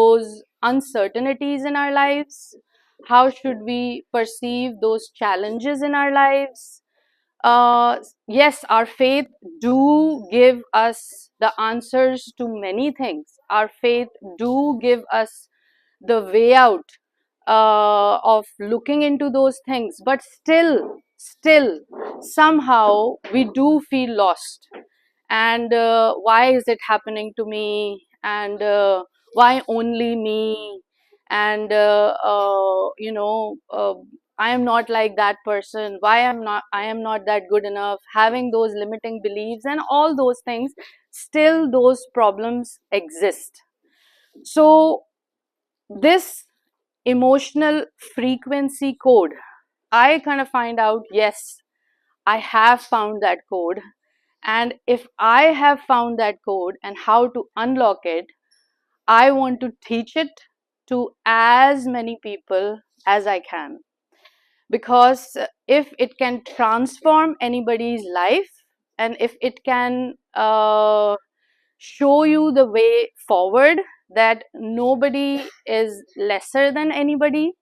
those uncertainties in our lives? How should we perceive those challenges in our lives? Yes, our faith do give us the answers to many things. Our faith do give us the way out of looking into those things, but still somehow we do feel lost. And why is it happening to me? And why only me? And I am not like that person. Why I am not that good enough? Having those limiting beliefs and all those things, still those problems exist. So this emotional frequency code, I kind of find out, yes, I have found that code. And if I have found that code and how to unlock it, I want to teach it to as many people as I can. Because if it can transform anybody's life, and if it can show you the way forward, that nobody is lesser than anybody,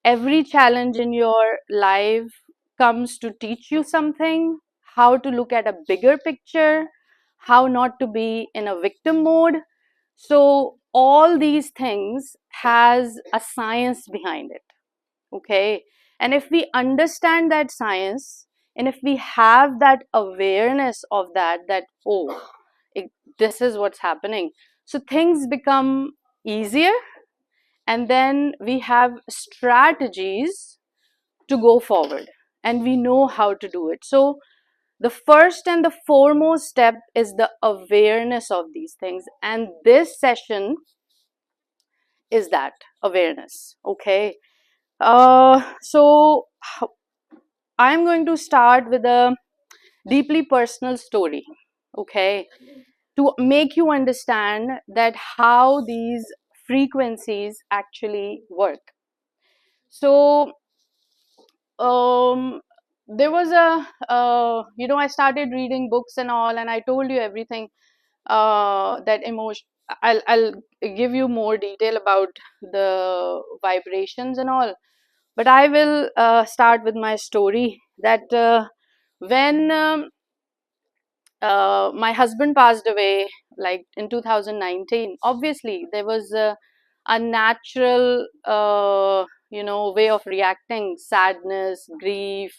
every challenge in your life comes to teach you something, how to look at a bigger picture, how not to be in a victim mode. So all these things has a science behind it. Okay, and if we understand that science, and if we have that awareness of that oh, it, this is what's happening, so things become easier. And then we have strategies to go forward, and we know how to do it. So the first and the foremost step is the awareness of these things, and this session is that awareness. Okay, so I'm going to start with a deeply personal story, okay, to make you understand that how these frequencies actually work. So there was a I started reading books and all, and I told you everything, that emotion. I'll give you more detail about the vibrations and all, but I will start with my story that when my husband passed away, like in 2019, obviously there was a natural way of reacting: sadness, grief,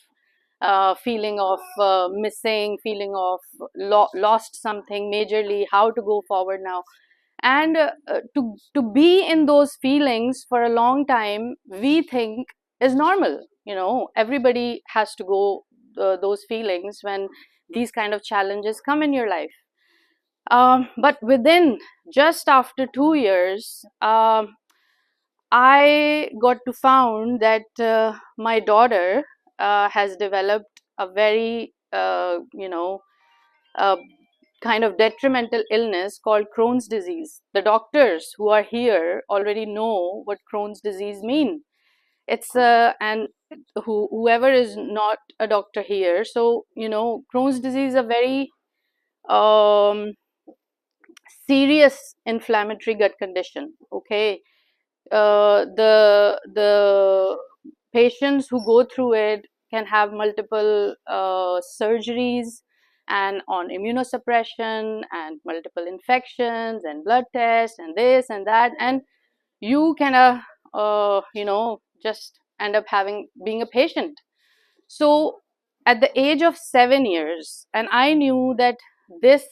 feeling of missing, feeling of lost something majorly, how to go forward now. And to be in those feelings for a long time, we think is normal. Everybody has to go those feelings when these kind of challenges come in your life. But within just after 2 years, I got to found that my daughter has developed a very uh, kind of detrimental illness called Crohn's disease. The doctors who are here already know what Crohn's disease mean. It's and whoever is not a doctor here, so Crohn's disease is a very um, serious inflammatory gut condition. Okay, the patients who go through it can have multiple surgeries and on immunosuppression and multiple infections and blood tests and this and that, and you can just end up being a patient. So at the age of 7 years, and I knew that this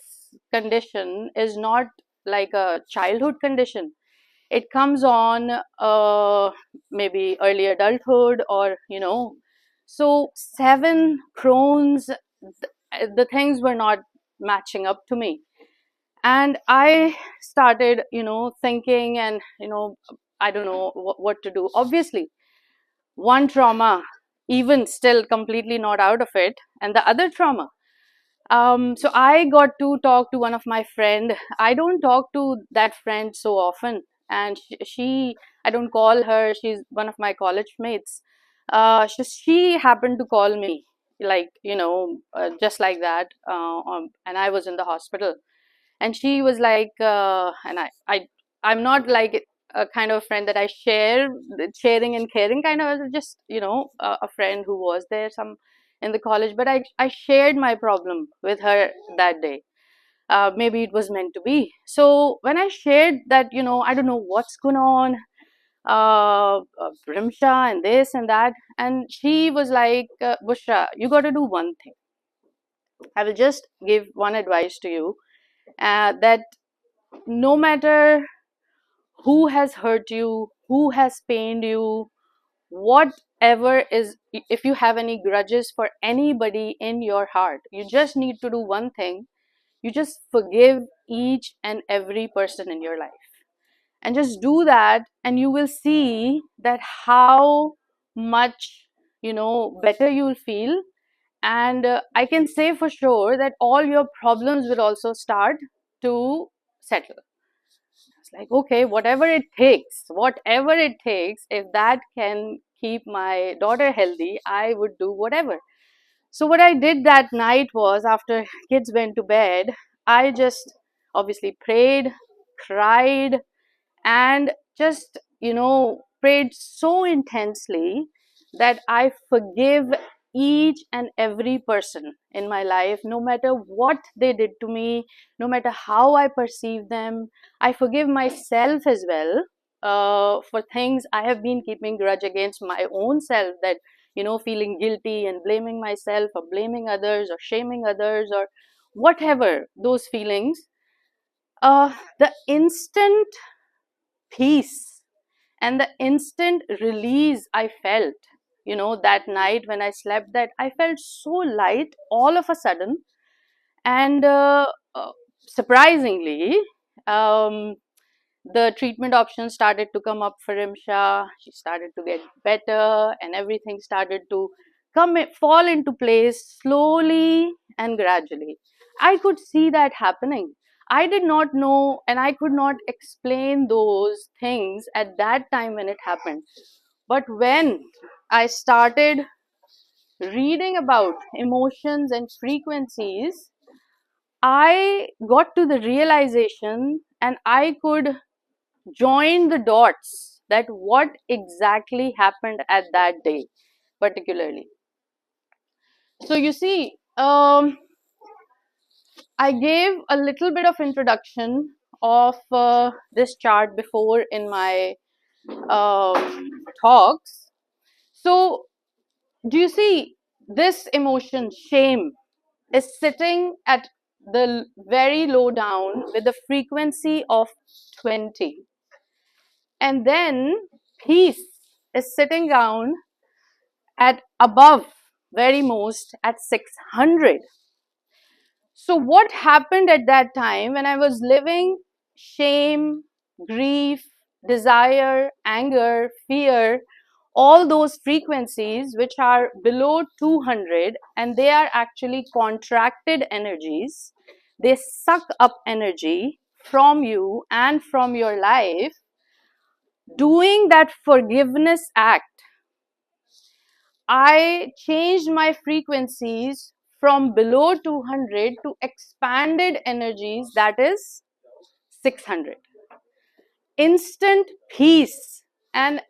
condition is not like a childhood condition. It comes on maybe early adulthood, or so seven Crohn's, the things were not matching up to me. And I started thinking, and I don't know what to do. Obviously, one trauma, even still completely not out of it, and the other trauma. So I got to talk to one of my friend. I don't talk to that friend so often, and she I don't call her. She's one of my college mates. She happened to call me, like just like that, and I was in the hospital, and she was like, and I I'm not like a kind of friend that I share, sharing and caring kind of. I was just, a friend who was there some in the college, but I shared my problem with her that day. Maybe it was meant to be. So when I shared that, I don't know what's going on, Brimsha and this and that, and she was like, Bushra, you got to do one thing. I will just give one advice to you, that no matter who has hurt you, who has pained you, whatever is, if you have any grudges for anybody in your heart, you just need to do one thing. You just forgive each and every person in your life. And just do that, and you will see that how much, better you'll feel. And I can say for sure that all your problems will also start to settle. It's like, okay, whatever it takes, if that can keep my daughter healthy, I would do whatever. So what I did that night was, after kids went to bed, I just obviously prayed, cried, and just, prayed so intensely that I forgive each and every person in my life, no matter what they did to me, no matter how I perceive them. I forgive myself as well, for things I have been keeping grudge against my own self, that, feeling guilty and blaming myself or blaming others or shaming others or whatever those feelings. The instant peace and the instant release I felt, that night when I slept, that I felt so light all of a sudden. And surprisingly, um, the treatment options started to come up for Imsha. She started to get better, and everything started to fall into place slowly and gradually. I could see that happening. I did not know, and I could not explain those things at that time when it happened. But when I started reading about emotions and frequencies, I got to the realization, and I could join the dots, that what exactly happened at that day particularly. So you see, I gave a little bit of introduction of this chart before in my talks. So do you see, this emotion, shame, is sitting at the very low down with a frequency of 20. And then peace is sitting down at above, very most, at 600. So what happened at that time when I was living shame, grief, desire, anger, fear, all those frequencies which are below 200, and they are actually contracted energies. They suck up energy from you and from your life. Doing that forgiveness act, I changed my frequencies from below 200 to expanded energies, that is 600. Instant peace. And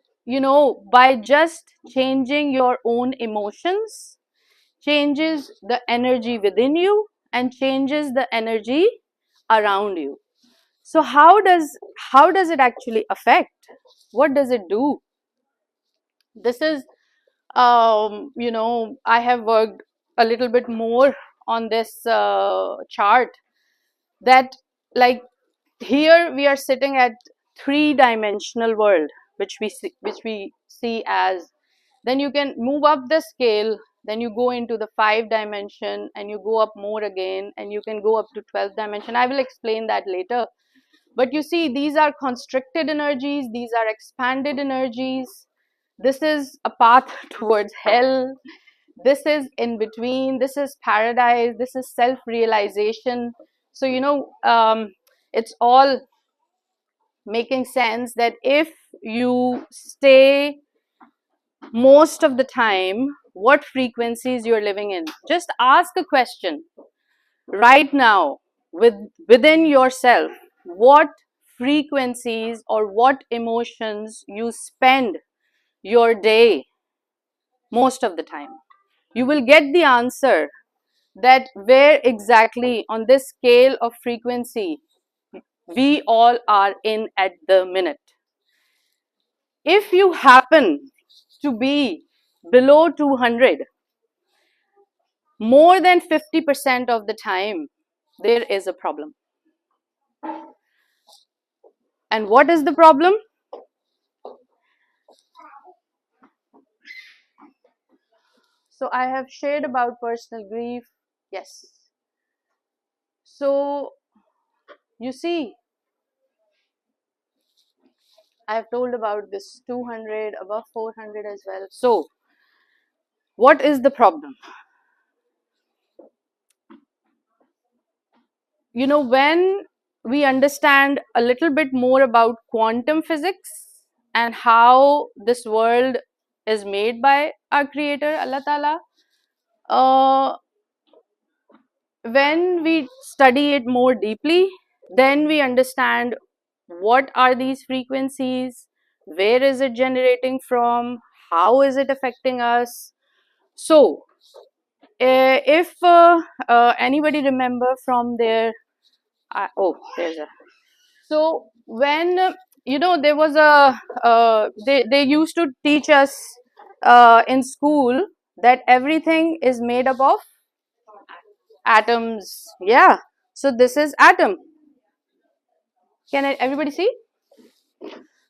by just changing your own emotions, changes the energy within you and changes the energy around you. So how does it actually affect? What does it do? This is, I have worked a little bit more on this chart, that, like, here we are sitting at three-dimensional world, which we see as, then you can move up the scale, then you go into the 5 dimension, and you go up more again, and you can go up to 12th dimension. I will explain that later. But you see, these are constricted energies, these are expanded energies. This is a path towards hell. This is in between. This is paradise. This is self-realization. So, it's all making sense that if you stay most of the time, what frequencies you're living in. Just ask a question right now within yourself. What frequencies or what emotions you spend your day most of the time, you will get the answer that where exactly on this scale of frequency we all are in at the minute. If you happen to be below 200, more than 50% of the time, there is a problem. And what is the problem? So I have shared about personal grief. Yes. So you see, I have told about this 200, above 400 as well. So what is the problem? You know, when we understand a little bit more about quantum physics and how this world is made by our creator, Allah Ta'ala, uh, when we study it more deeply, then we understand what are these frequencies, where is it generating from, how is it affecting us. So if anybody remember from their oh, there's a, so when you know, there was a they used to teach us in school that everything is made up of atoms. Yeah, so this is atom. Can everybody see?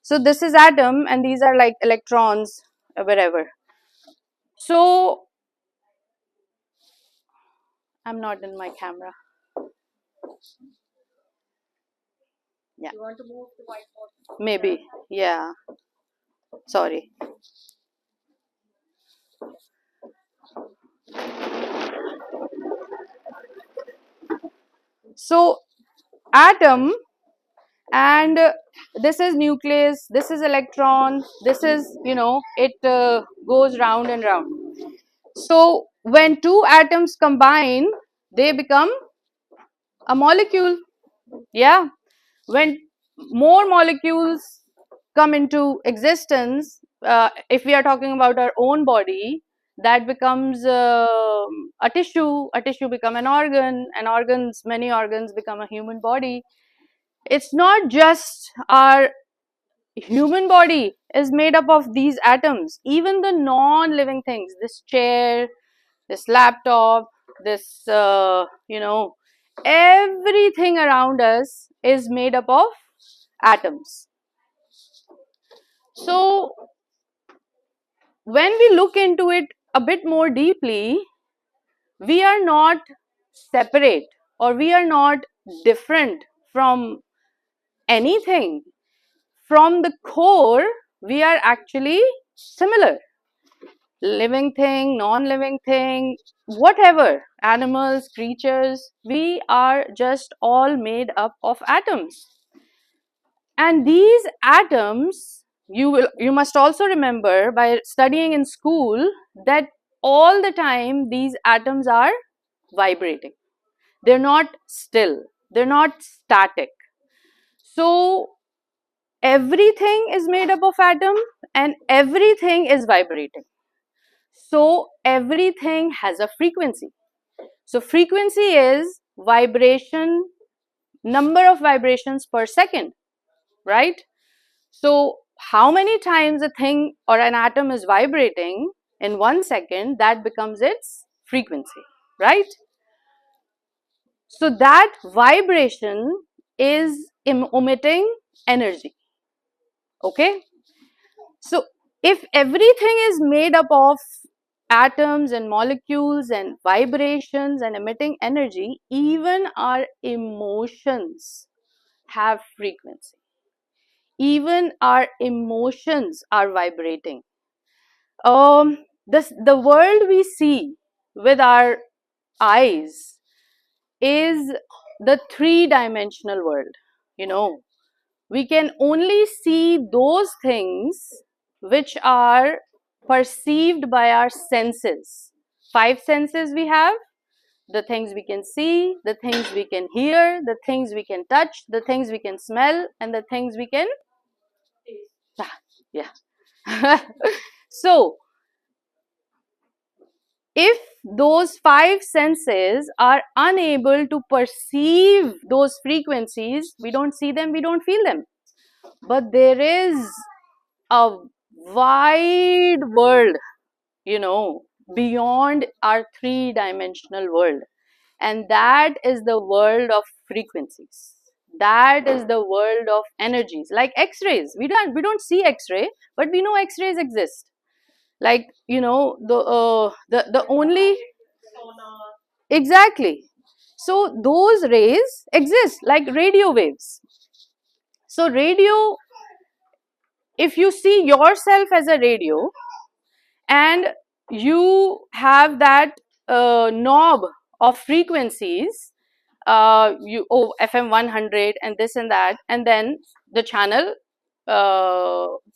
So this is atom and these are like electrons wherever. So I'm not in my camera. Yeah. You want to move the whiteboard? Maybe. Yeah. Sorry. So atom, and this is nucleus, this is electron, this is, you know, it goes round and round. So when two atoms combine, they become a molecule. Yeah. When more molecules come into existence, if we are talking about our own body, that becomes a tissue become an organ, and organs, many organs become a human body. It's not just our human body is made up of these atoms. Even the non-living things, this chair, this laptop, this you know, everything around us is made up of atoms. So when we look into it a bit more deeply, we are not separate or we are not different from anything. From the core, we are actually similar. Living thing, non-living thing, whatever, animals, creatures, we are just all made up of atoms. And these atoms, you must also remember by studying in school that all the time these atoms are vibrating. They're not still, they're not static. So everything is made up of atom and everything is vibrating. So everything has a frequency. So frequency is vibration, number of vibrations per second, right? So how many times a thing or an atom is vibrating in 1 second, that becomes its frequency, right? So that vibration is emitting energy. Okay. So if everything is made up of atoms and molecules and vibrations and emitting energy, even our emotions have frequency. Even our emotions are vibrating. The world we see with our eyes is the three-dimensional world. You know, we can only see those things which are perceived by our senses. 5 senses we have, the things we can see, the things we can hear, the things we can touch, the things we can smell, and the things we can, yeah. So, if those five senses are unable to perceive those frequencies, we don't see them, we don't feel them. But there is a wide world, beyond our three-dimensional world. And that is the world of frequencies. That is the world of energies, like X-rays. We don't see X-ray, but we know X-rays exist. Like, the only, exactly. So those rays exist like radio waves. So radio, if you see yourself as a radio, and you have that knob of frequencies, FM 100 and this and that, and then the channel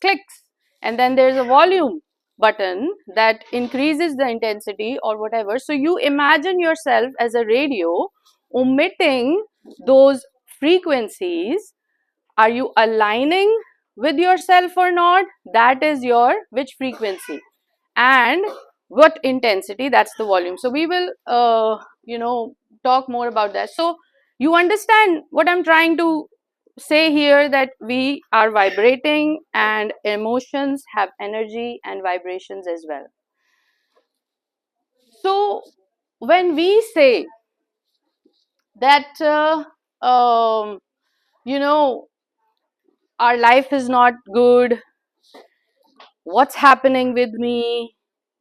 clicks, and then there's a volume button that increases the intensity or whatever. So you imagine yourself as a radio emitting those frequencies. Are you aligning with yourself or not? That is your which frequency, and what intensity, that's the volume. So we will talk more about that. So you understand what I'm trying to say here, that we are vibrating, and emotions have energy and vibrations as well. So when we say that you know our life is not good, what's happening with me,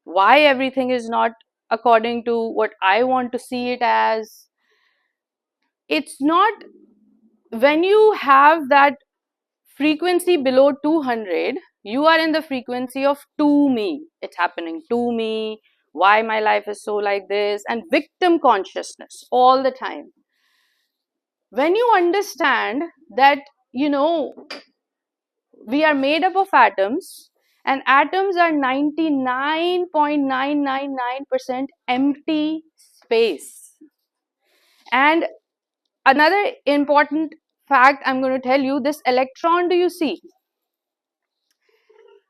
why everything is not according to what I want to see it as, it's not, when you have that frequency below 200, you are in the frequency of to me, it's happening to me, why my life is so like this, and victim consciousness all the time. When you understand that, we are made up of atoms, and atoms are 99.999% empty space. And another important fact I'm going to tell you, this electron, do you see?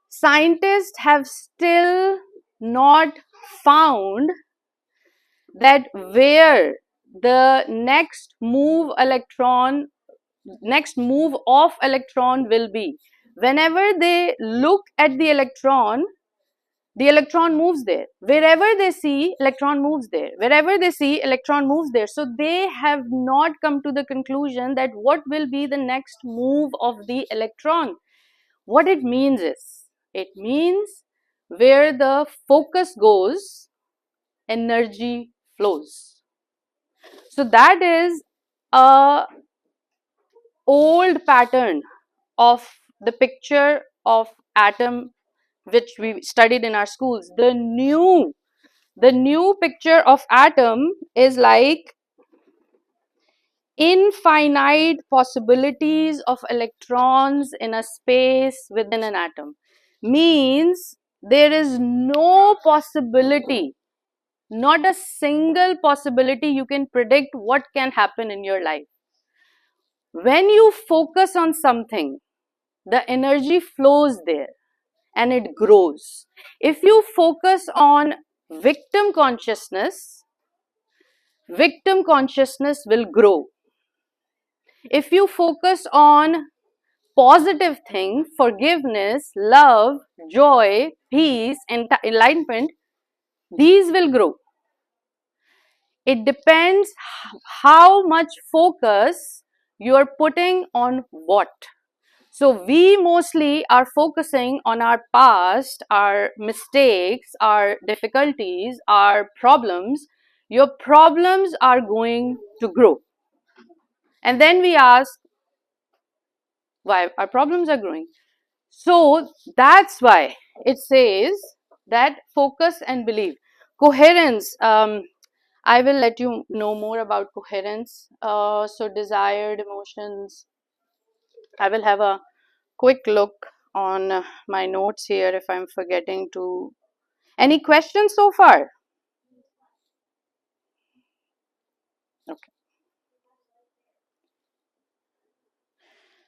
Scientists have still not found that where the next move of electron will be. Whenever they look at the electron moves there. Wherever they see, electron moves there. Wherever they see, electron moves there. So they have not come to the conclusion that what will be the next move of the electron. What it means is, it means where the focus goes, energy flows. So that is a old pattern of the picture of atom which we studied in our schools. The new picture of atom is like infinite possibilities of electrons in a space within an atom. Means there is no possibility, not a single possibility you can predict what can happen in your life. When you focus on something, the energy flows there and it grows. If you focus on victim consciousness will grow. If you focus on positive things, forgiveness, love, joy, peace, and enlightenment, these will grow. It depends how much focus you are putting on what. So we mostly are focusing on our past, our mistakes, our difficulties, our problems. Your problems are going to grow. And then we ask why our problems are growing. So that's why it says that focus and believe. Coherence. I will let you know more about coherence. So desired emotions. I will have a quick look on my notes here if I'm forgetting to. Any questions so far?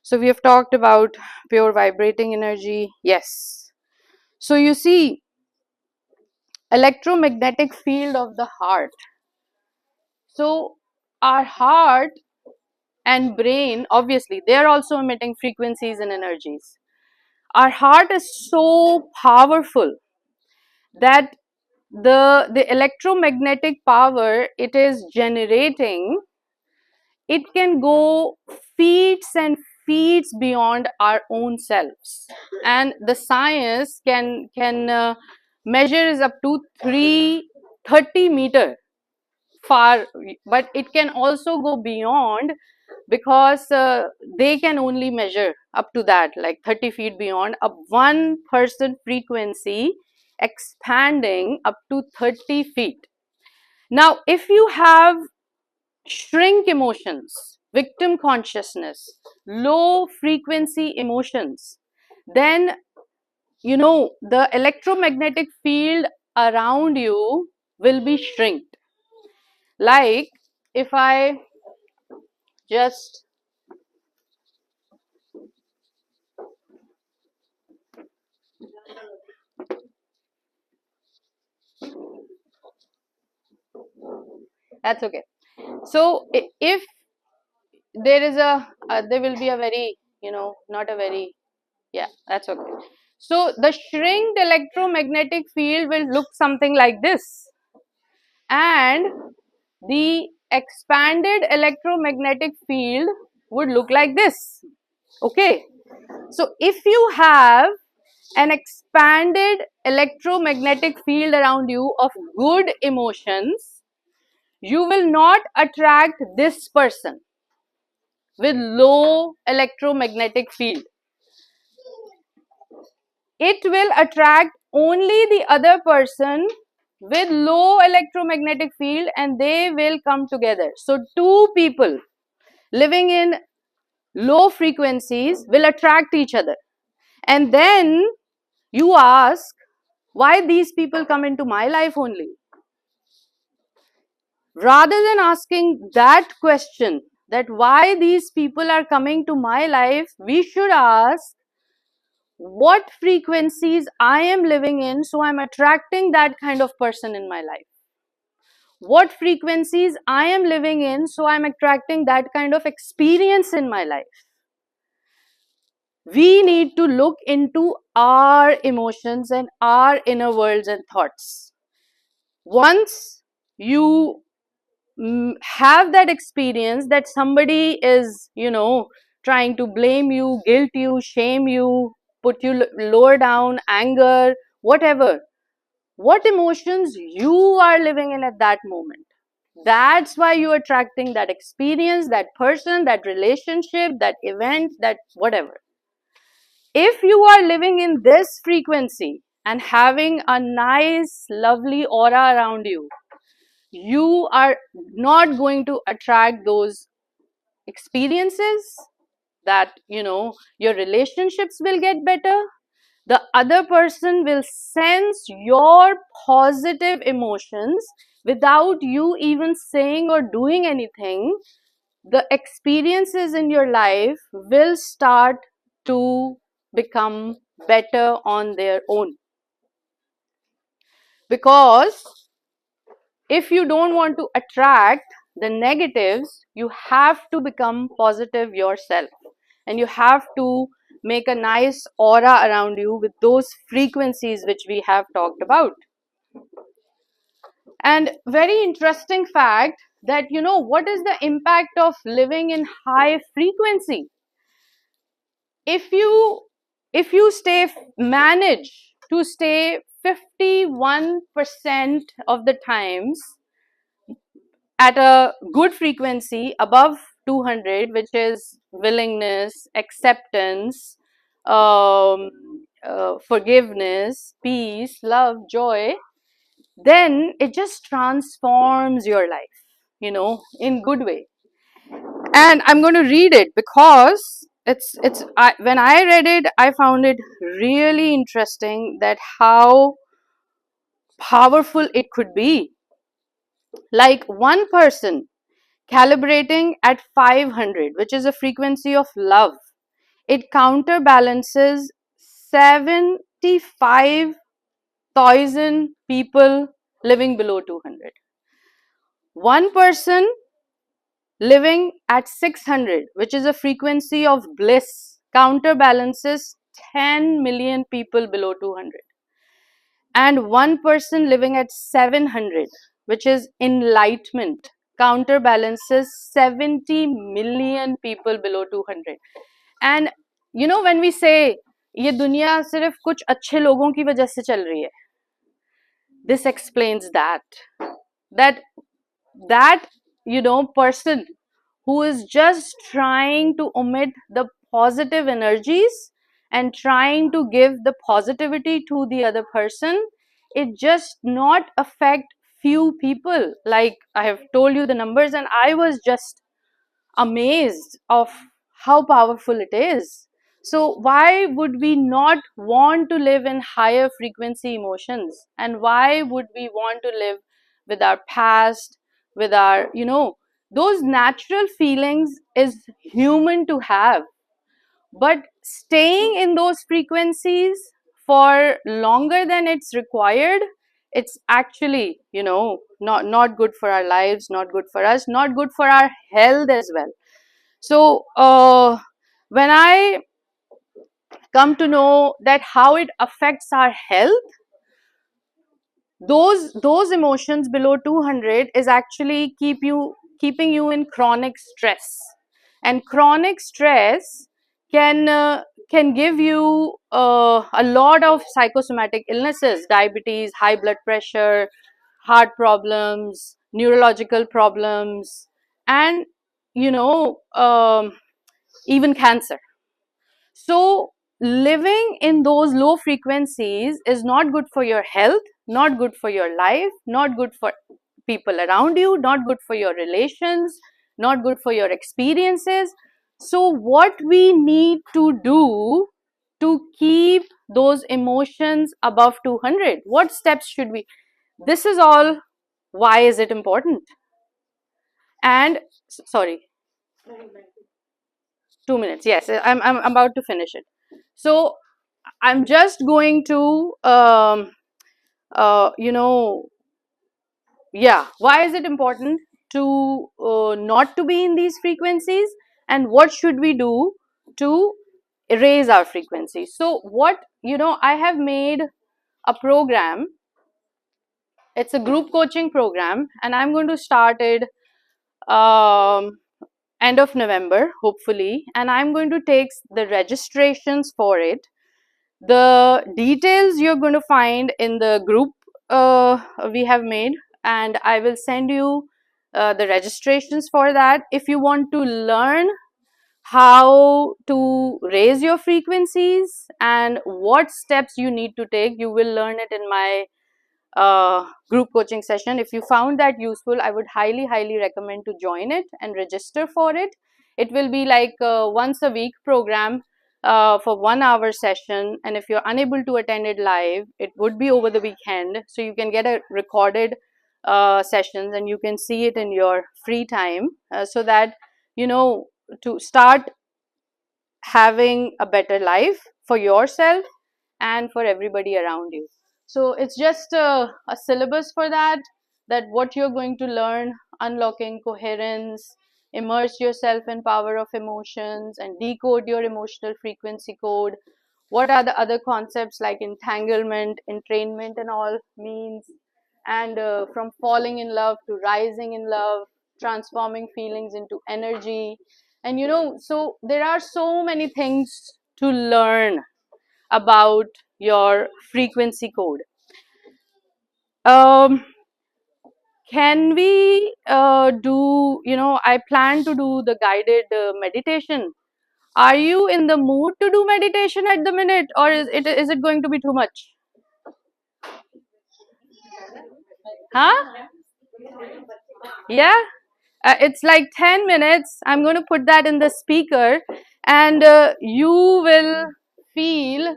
So we have talked about pure vibrating energy. Yes. So you see, electromagnetic field of the heart. So our heart and brain, obviously, they are also emitting frequencies and energies. Our heart is so powerful that the electromagnetic power it is generating, it can go feet and feet beyond our own selves, and the science can measure is up to 330-meter far, but it can also go beyond, because they can only measure up to that, like 30 feet beyond a 1% frequency expanding up to 30 feet. Now if you have shrink emotions, victim consciousness, low frequency emotions, then the electromagnetic field around you will be shrinked. Like if I just that's okay. So if there is there will be a very, not a very, yeah, that's okay. So the shrinked electromagnetic field will look something like this, and the expanded electromagnetic field would look like this. Okay, so if you have an expanded electromagnetic field around you of good emotions, you will not attract this person with low electromagnetic field. It will attract only the other person with low electromagnetic field, and they will come together. So two people living in low frequencies will attract each other, and then you ask, why these people come into my life only? Rather than asking that question, that why these people are coming to my life, we should ask, what frequencies I am living in, so I'm attracting that kind of person in my life. What frequencies I am living in, so I'm attracting that kind of experience in my life. We need to look into our emotions and our inner worlds and thoughts. Once you have that experience that somebody is, trying to blame you, guilt you, shame you, put you lower down, anger, whatever, what emotions you are living in at that moment, that's why you're attracting that experience, that person, that relationship, that event, that whatever. If you are living in this frequency and having a nice lovely aura around you, you are not going to attract those experiences, that your relationships will get better. The other person will sense your positive emotions without you even saying or doing anything. The experiences in your life will start to become better on their own, because if you don't want to attract the negatives, you have to become positive yourself, and you have to make a nice aura around you with those frequencies which we have talked about. And very interesting fact that what is the impact of living in high frequency? If you manage to stay 51% of the times at a good frequency above 200, which is willingness, acceptance, forgiveness, peace, love, joy, then it just transforms your life, in good way. And I'm going to read it because when I read it, I found it really interesting that how powerful it could be. Like one person calibrating at 500, which is a frequency of love, it counterbalances 75,000 people living below 200. One person living at 600, which is a frequency of bliss, counterbalances 10 million people below 200. And one person living at 700, which is enlightenment, counterbalances 70 million people below 200. And when we say ये दुनिया सिर्फ कुछ अच्छे लोगों की वजह से चल रही है, this explains that person who is just trying to emit the positive energies and trying to give the positivity to the other person, it just not affect few people. Like I have told you the numbers, and I was just amazed of how powerful it is. So why would we not want to live in higher frequency emotions, and why would we want to live with our past, with our those natural feelings is human to have, but staying in those frequencies for longer than it's required, it's actually not good for our lives, not good for us, not good for our health as well. So when I come to know that how it affects our health, those emotions below 200 is actually keeping you in chronic stress, and chronic stress can give you a lot of psychosomatic illnesses, diabetes, high blood pressure, heart problems, neurological problems, and even cancer. So living in those low frequencies is not good for your health, not good for your life, not good for people around you, not good for your relations, not good for your experiences. So what we need to do to keep those emotions above 200, what steps should we? This is all. Why is it important? And sorry, 2 minutes. Yes, I'm about to finish it. So I'm just going to you know yeah, why is it important to not to be in these frequencies, and what should we do to raise our frequency? So what I have made a program. It's a group coaching program, and I'm going to start it end of November, hopefully, and I'm going to take the registrations for it. The details you're going to find in the group we have made, and I will send you the registrations for that. If you want to learn how to raise your frequencies and what steps you need to take, you will learn it in my group coaching session. If you found that useful, I would highly recommend to join it and register for it. It will be like a once a week program for 1 hour session, and if you're unable to attend it live, it would be over the weekend, so you can get a recorded sessions and you can see it in your free time, so that to start having a better life for yourself and for everybody around you. So it's just a syllabus for that what you're going to learn: unlocking coherence, immerse yourself in power of emotions, and decode your emotional frequency code. What are the other concepts like entanglement, entrainment and all means, and from falling in love to rising in love, transforming feelings into energy. And so there are so many things to learn about your frequency code. Can we do, I plan to do the guided meditation. Are you in the mood to do meditation at the minute, or is it going to be too much? Huh? Yeah? It's like 10 minutes. I'm going to put that in the speaker, and you will feel